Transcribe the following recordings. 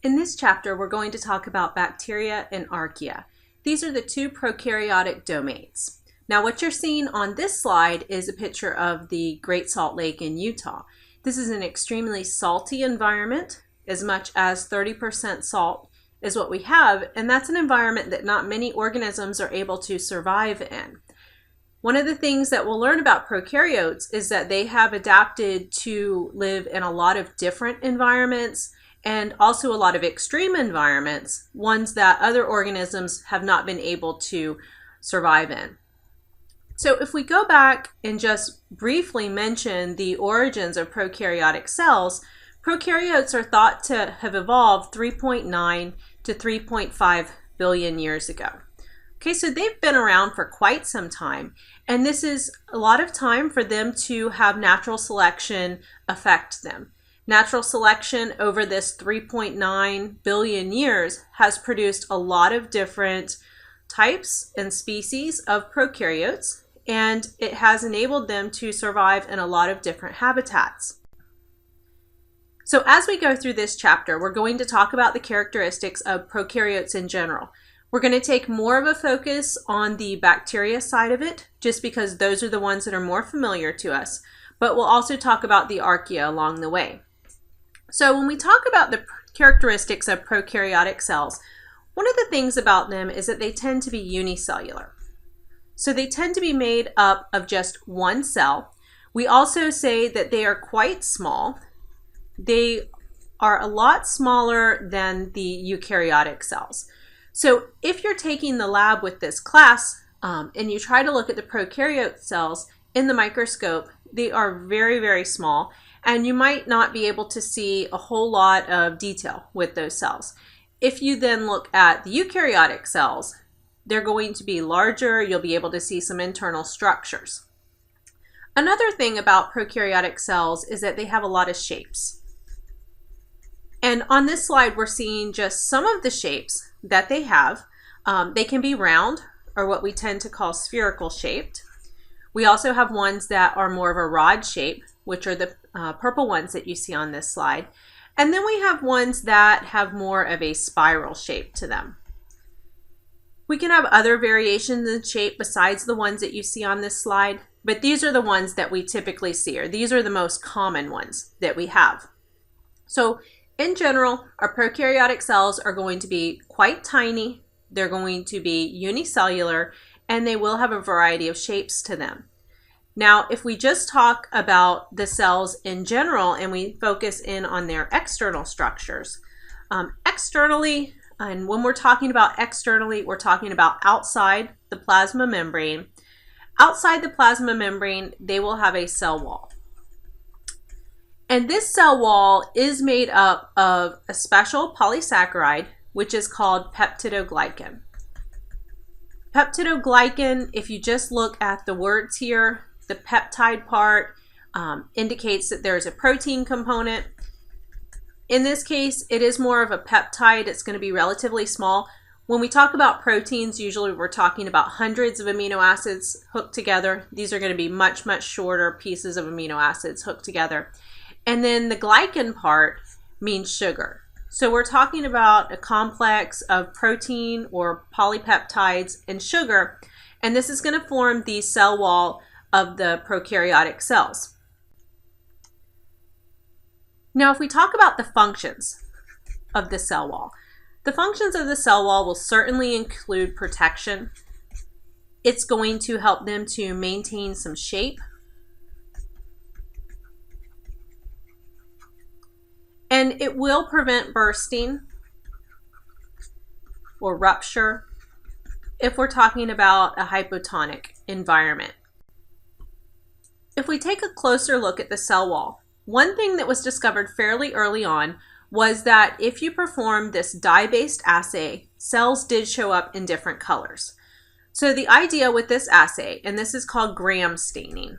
In this chapter, we're going to talk about bacteria and archaea. These are the two prokaryotic domains. Now, what you're seeing on this slide is a picture of the Great Salt Lake in Utah. This is an extremely salty environment. As much as 30% salt is what we have, and that's an environment that not many organisms are able to survive in. One of the things that we'll learn about prokaryotes is that they have adapted to live in a lot of different environments and also a lot of extreme environments, ones that other organisms have not been able to survive in. So if we go back and just briefly mention the origins of prokaryotic cells, prokaryotes are thought to have evolved 3.9 to 3.5 billion years ago. Okay, so they've been around for quite some time, and this is a lot of time for them to have natural selection affect them. Natural selection over this 3.9 billion years has produced a lot of different types and species of prokaryotes, and it has enabled them to survive in a lot of different habitats. So as we go through this chapter, we're going to talk about the characteristics of prokaryotes in general. We're going to take more of a focus on the bacteria side of it, just because those are the ones that are more familiar to us, but we'll also talk about the archaea along the way. So when we talk about the characteristics of prokaryotic cells, one of the things about them is that they tend to be unicellular. So they tend to be made up of just one cell. We also say that they are quite small. They are a lot smaller than the eukaryotic cells. So if you're taking the lab with this class and you try to look at the prokaryote cells in the microscope, they are very, very small, and you might not be able to see a whole lot of detail with those cells. If you then look at the eukaryotic cells, they're going to be larger. You'll be able to see some internal structures. Another thing about prokaryotic cells is that they have a lot of shapes. And on this slide, we're seeing just some of the shapes that they have. They can be round, or what we tend to call spherical shaped. We also have ones that are more of a rod shape, which are the purple ones that you see on this slide. And then we have ones that have more of a spiral shape to them. We can have other variations in shape besides the ones that you see on this slide, but these are the ones that we typically see, or these are the most common ones that we have. So in general, our prokaryotic cells are going to be quite tiny, they're going to be unicellular, and they will have a variety of shapes to them. Now, if we just talk about the cells in general and we focus in on their external structures, externally, and when we're talking about externally, we're talking about outside the plasma membrane. Outside the plasma membrane, they will have a cell wall. And this cell wall is made up of a special polysaccharide, which is called peptidoglycan. Peptidoglycan, if you just look at the words here, the peptide part indicates that there's a protein component. In this case, it is more of a peptide. It's going to be relatively small. When we talk about proteins, usually we're talking about hundreds of amino acids hooked together. These are going to be much, much shorter pieces of amino acids hooked together. And then the glycan part means sugar. So we're talking about a complex of protein or polypeptides and sugar, and this is going to form the cell wall of the prokaryotic cells. Now, if we talk about the functions of the cell wall, the functions of the cell wall will certainly include protection. It's going to help them to maintain some shape. And it will prevent bursting or rupture if we're talking about a hypotonic environment. If we take a closer look at the cell wall, one thing that was discovered fairly early on was that if you perform this dye-based assay, cells did show up in different colors. So the idea with this assay, and this is called gram staining.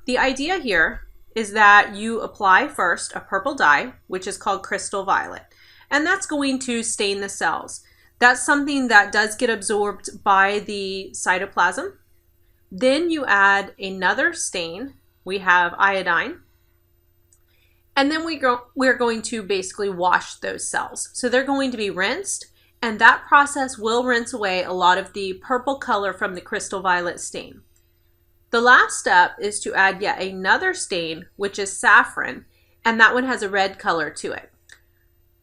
The idea here is that you apply first a purple dye, which is called crystal violet, and that's going to stain the cells. That's something that does get absorbed by the cytoplasm. Then you add another stain. We have iodine. And then we're going to basically wash those cells. So they're going to be rinsed, and that process will rinse away a lot of the purple color from the crystal violet stain. The last step is to add yet another stain, which is saffron, and that one has a red color to it.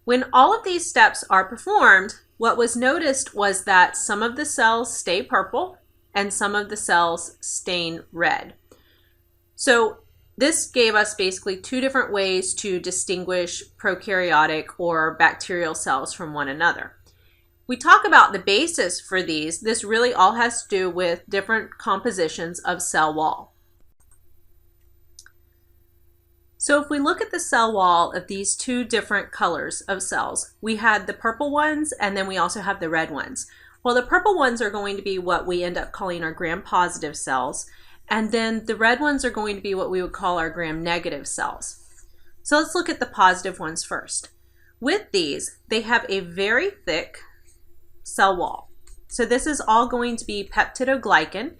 When all of these steps are performed, what was noticed was that some of the cells stay purple and some of the cells stain red. So this gave us basically two different ways to distinguish prokaryotic or bacterial cells from one another. We talk about the basis for these. This really all has to do with different compositions of cell wall. So if we look at the cell wall of these two different colors of cells, we had the purple ones and then we also have the red ones. Well, the purple ones are going to be what we end up calling our gram-positive cells, and then the red ones are going to be what we would call our gram-negative cells. So let's look at the positive ones first. With these, they have a very thick cell wall. So this is all going to be peptidoglycan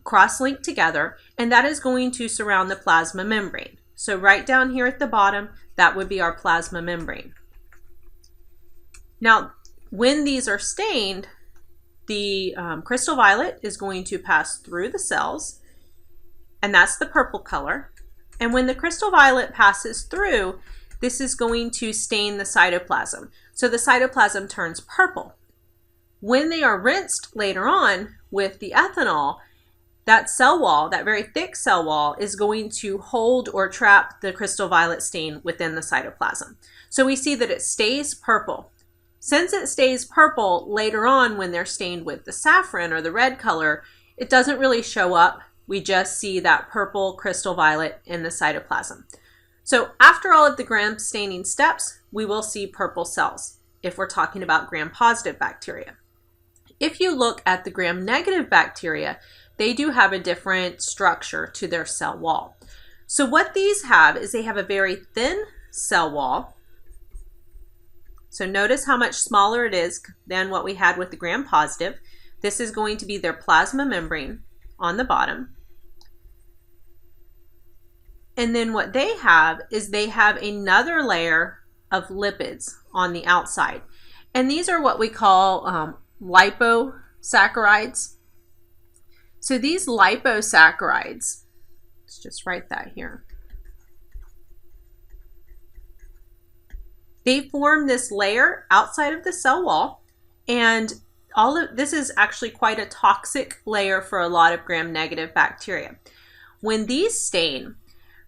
cross-linked together, and that is going to surround the plasma membrane. So right down here at the bottom, that would be our plasma membrane. Now, when these are stained, the crystal violet is going to pass through the cells, and that's the purple color. And when the crystal violet passes through, this is going to stain the cytoplasm. So the cytoplasm turns purple. When they are rinsed later on with the ethanol, that cell wall, that very thick cell wall, is going to hold or trap the crystal violet stain within the cytoplasm. So we see that it stays purple. Since it stays purple, later on when they're stained with the saffron or the red color, it doesn't really show up. We just see that purple crystal violet in the cytoplasm. So after all of the gram staining steps, we will see purple cells if we're talking about gram-positive bacteria. If you look at the gram-negative bacteria, they do have a different structure to their cell wall. So what these have is they have a very thin cell wall. So notice how much smaller it is than what we had with the gram-positive. This is going to be their plasma membrane on the bottom. And then what they have is they have another layer of lipids on the outside. And these are what we call liposaccharides. So these liposaccharides, let's just write that here. They form this layer outside of the cell wall, and all of this is actually quite a toxic layer for a lot of gram-negative bacteria. When these stain,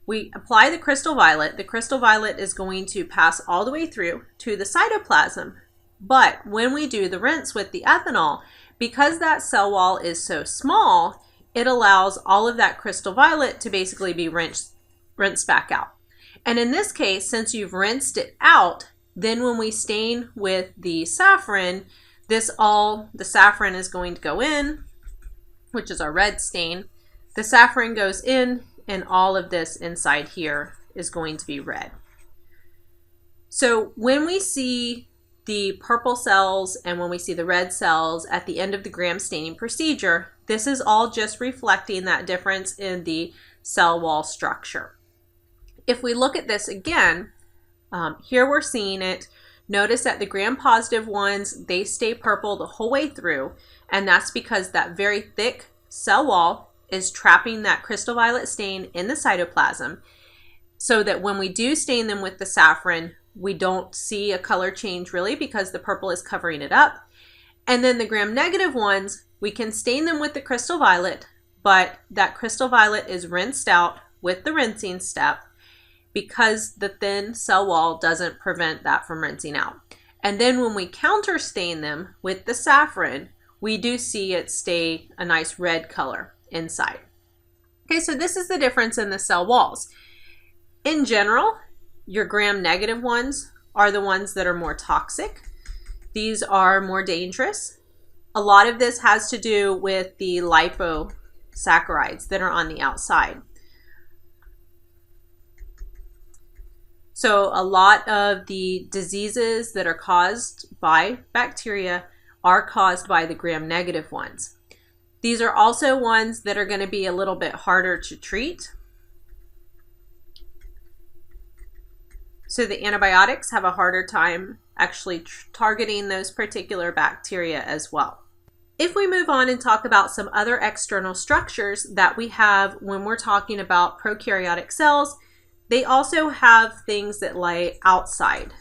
we apply the crystal violet. The crystal violet is going to pass all the way through to the cytoplasm. But when we do the rinse with the ethanol, because that cell wall is so small, it allows all of that crystal violet to basically be rinsed back out. And in this case, since you've rinsed it out, then when we stain with the saffron, the saffron is going to go in, which is our red stain. The saffron goes in, and all of this inside here is going to be red. So when we see the purple cells and when we see the red cells at the end of the gram staining procedure, this is all just reflecting that difference in the cell wall structure. If we look at this again, here we're seeing it. Notice that the gram-positive ones, they stay purple the whole way through, and that's because that very thick cell wall is trapping that crystal violet stain in the cytoplasm, so that when we do stain them with the saffron, we don't see a color change really because the purple is covering it up. And then the gram-negative ones, we can stain them with the crystal violet, but that crystal violet is rinsed out with the rinsing step because the thin cell wall doesn't prevent that from rinsing out. And then when we counter stain them with the saffron, we do see it stay a nice red color inside. Okay, so this is the difference in the cell walls. In general, your gram-negative ones are the ones that are more toxic. These are more dangerous. A lot of this has to do with the liposaccharides that are on the outside. So a lot of the diseases that are caused by bacteria are caused by the gram-negative ones. These are also ones that are going to be a little bit harder to treat. So the antibiotics have a harder time actually targeting those particular bacteria as well. If we move on and talk about some other external structures that we have when we're talking about prokaryotic cells, they also have things that lay outside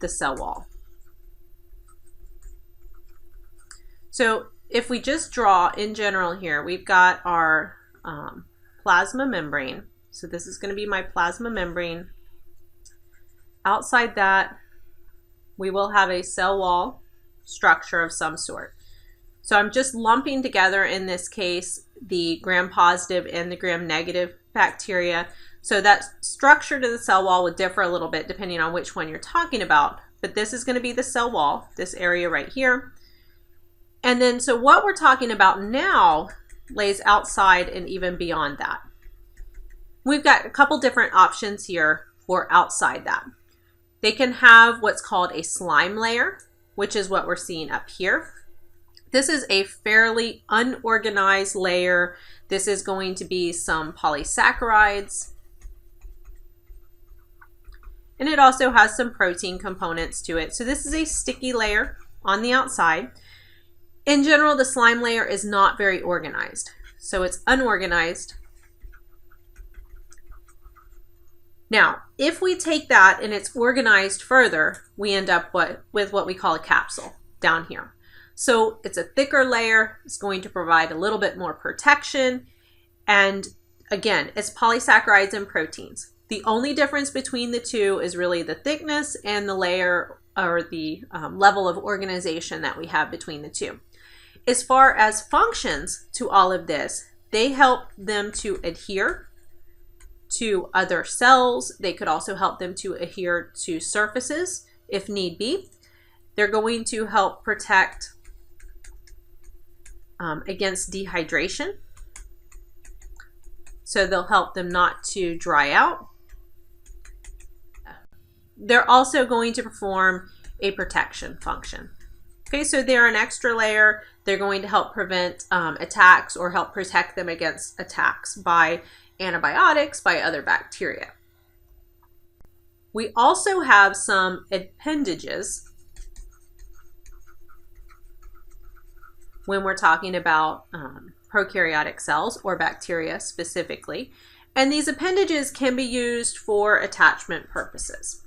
the cell wall. So if we just draw in general here, we've got our plasma membrane. So this is going to be my plasma membrane. Outside that, we will have a cell wall structure of some sort. So I'm just lumping together in this case the gram-positive and the gram-negative bacteria. So that structure to the cell wall would differ a little bit depending on which one you're talking about. But this is going to be the cell wall, this area right here. And then so what we're talking about now lays outside and even beyond that. We've got a couple different options here for outside that. They can have what's called a slime layer, which is what we're seeing up here. This is a fairly unorganized layer. This is going to be some polysaccharides. And it also has some protein components to it. So this is a sticky layer on the outside. In general, the slime layer is not very organized. So it's unorganized. Now, if we take that and it's organized further, we end up with what we call a capsule down here. So it's a thicker layer. It's going to provide a little bit more protection. And again, it's polysaccharides and proteins. The only difference between the two is really the thickness and the layer or the level of organization that we have between the two. As far as functions to all of this, they help them to adhere to other cells. They could also help them to adhere to surfaces if need be. They're going to help protect against dehydration. So they'll help them not to dry out. They're also going to perform a protection function. Okay, so they're an extra layer. They're going to help prevent attacks or help protect them against attacks by antibiotics, by other bacteria. We also have some appendages when we're talking about prokaryotic cells or bacteria specifically. And these appendages can be used for attachment purposes.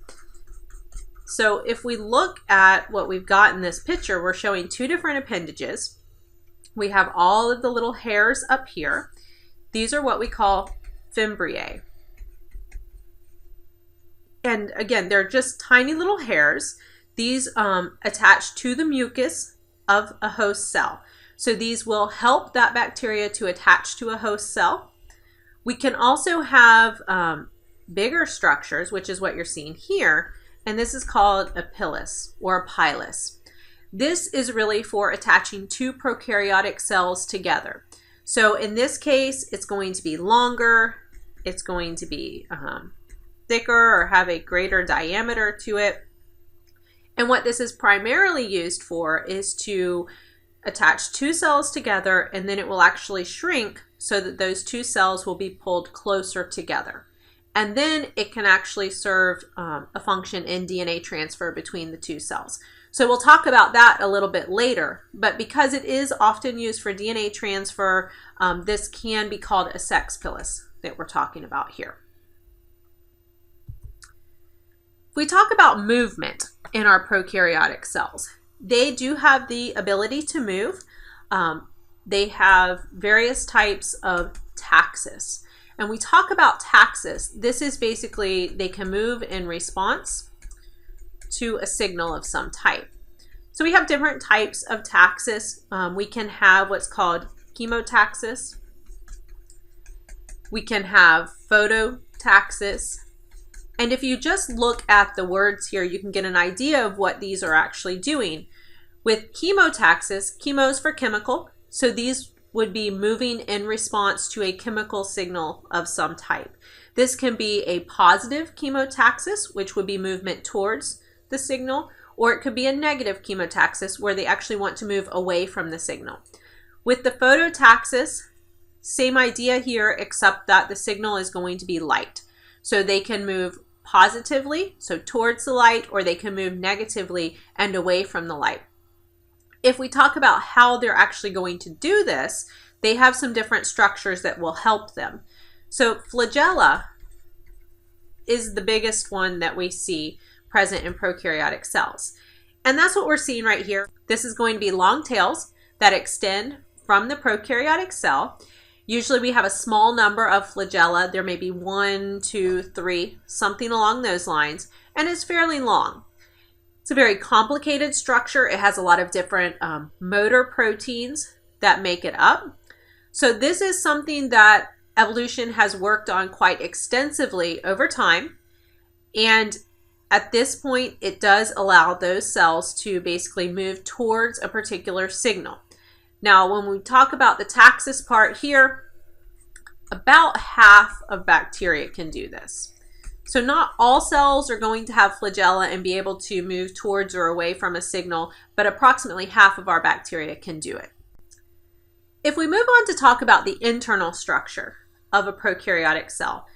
So if we look at what we've got in this picture, we're showing two different appendages. We have all of the little hairs up here. These are what we call fimbriae. And again, they're just tiny little hairs. These attach to the mucus of a host cell. So these will help that bacteria to attach to a host cell. We can also have bigger structures, which is what you're seeing here. And this is called a pilus or a pilus. This is really for attaching two prokaryotic cells together. So in this case, it's going to be longer. It's going to be thicker or have a greater diameter to it. And what this is primarily used for is to attach two cells together, and then it will actually shrink so that those two cells will be pulled closer together. And then it can actually serve a function in DNA transfer between the two cells. So we'll talk about that a little bit later, but because it is often used for DNA transfer, this can be called a sex pilus that we're talking about here. If we talk about movement in our prokaryotic cells, they do have the ability to move. They have various types of taxis. And we talk about taxis. This is basically they can move in response to a signal of some type. So we have different types of taxis. We can have what's called chemotaxis. We can have phototaxis. And if you just look at the words here, you can get an idea of what these are actually doing. With chemotaxis, chemo is for chemical. So these would be moving in response to a chemical signal of some type. This can be a positive chemotaxis, which would be movement towards the signal, or it could be a negative chemotaxis where they actually want to move away from the signal. With the phototaxis, same idea here, except that the signal is going to be light. So they can move positively, so towards the light, or they can move negatively and away from the light. If we talk about how they're actually going to do this, they have some different structures that will help them. So flagella is the biggest one that we see present in prokaryotic cells. And that's what we're seeing right here. This is going to be long tails that extend from the prokaryotic cell. Usually we have a small number of flagella. There may be 1, 2, 3, something along those lines, and it's fairly long. It's a very complicated structure. It has a lot of different motor proteins that make it up. So this is something that evolution has worked on quite extensively over time. And at this point, it does allow those cells to basically move towards a particular signal. Now, when we talk about the taxus part here, about half of bacteria can do this. So not all cells are going to have flagella and be able to move towards or away from a signal, but approximately half of our bacteria can do it. If we move on to talk about the internal structure of a prokaryotic cell,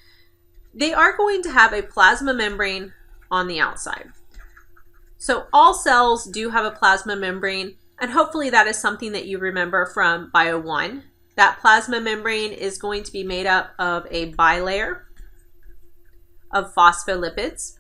they are going to have a plasma membrane on the outside. So all cells do have a plasma membrane, and hopefully that is something that you remember from Bio 1. That plasma membrane is going to be made up of a bilayer of phospholipids,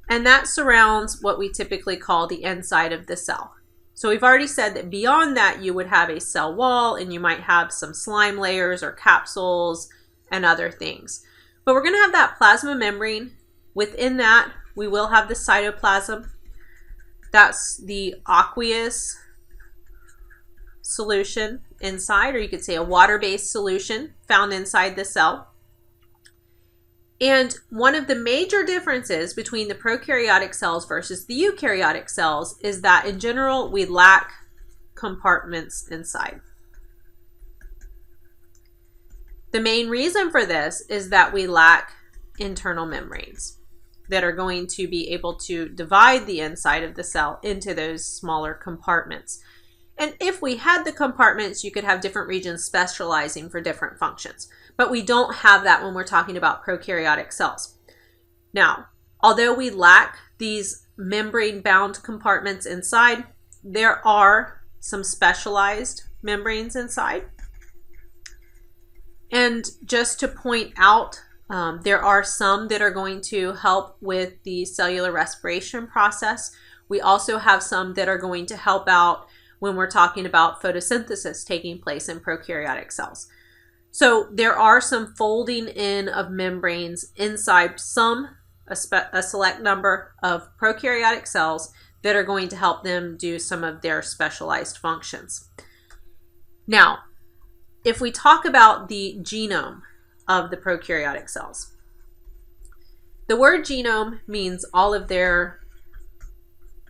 and that surrounds what we typically call the inside of the cell. So we've already said that beyond that you would have a cell wall, and you might have some slime layers or capsules and other things. But we're going to have that plasma membrane. Within that, we will have the cytoplasm. That's the aqueous solution inside, or you could say a water-based solution found inside the cell. And one of the major differences between the prokaryotic cells versus the eukaryotic cells is that in general we lack compartments inside. The main reason for this is that we lack internal membranes that are going to be able to divide the inside of the cell into those smaller compartments. And if we had the compartments, you could have different regions specializing for different functions. But we don't have that when we're talking about prokaryotic cells. Now, although we lack these membrane-bound compartments inside, there are some specialized membranes inside. And just to point out, there are some that are going to help with the cellular respiration process. We also have some that are going to help out when we're talking about photosynthesis taking place in prokaryotic cells. So there are some folding in of membranes inside a select number of prokaryotic cells that are going to help them do some of their specialized functions. Now, if we talk about the genome of the prokaryotic cells, the word genome means all of their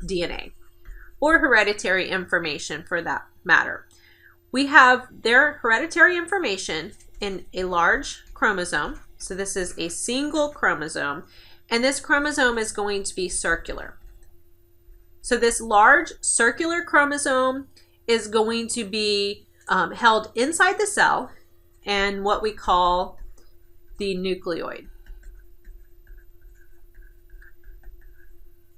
DNA, or hereditary information for that matter. We have their hereditary information in a large chromosome. So this is a single chromosome, and this chromosome is going to be circular. So this large circular chromosome is going to be held inside the cell and what we call the nucleoid.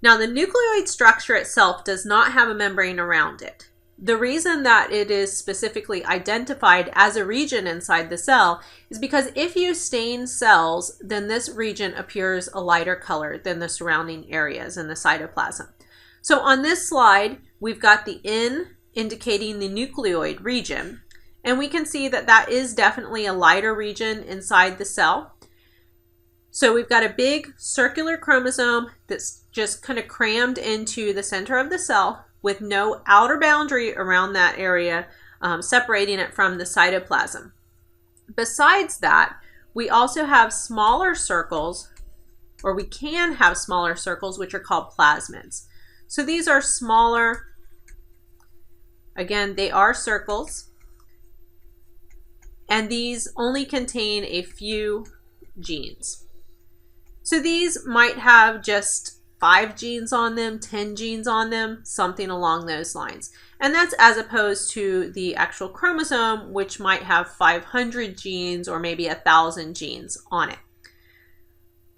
Now, the nucleoid structure itself does not have a membrane around it. The reason that it is specifically identified as a region inside the cell is because if you stain cells, then this region appears a lighter color than the surrounding areas in the cytoplasm. So on this slide, we've got the N indicating the nucleoid region, and we can see that that is definitely a lighter region inside the cell. So we've got a big circular chromosome that's just kind of crammed into the center of the cell with no outer boundary around that area separating it from the cytoplasm. Besides that, we also have smaller circles, or we can have smaller circles, which are called plasmids. So these are smaller, again, they are circles, and these only contain a few genes. So these might have just 5 genes on them, 10 genes on them, something along those lines. And that's as opposed to the actual chromosome, which might have 500 genes or maybe 1,000 genes on it.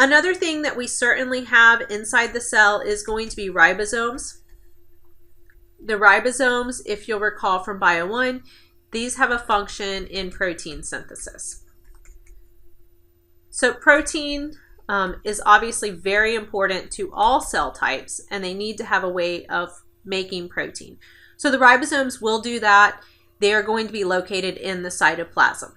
Another thing that we certainly have inside the cell is going to be ribosomes. The ribosomes, if you'll recall from Bio 1, these have a function in protein synthesis. So protein is obviously very important to all cell types, and they need to have a way of making protein. So the ribosomes will do that. They are going to be located in the cytoplasm.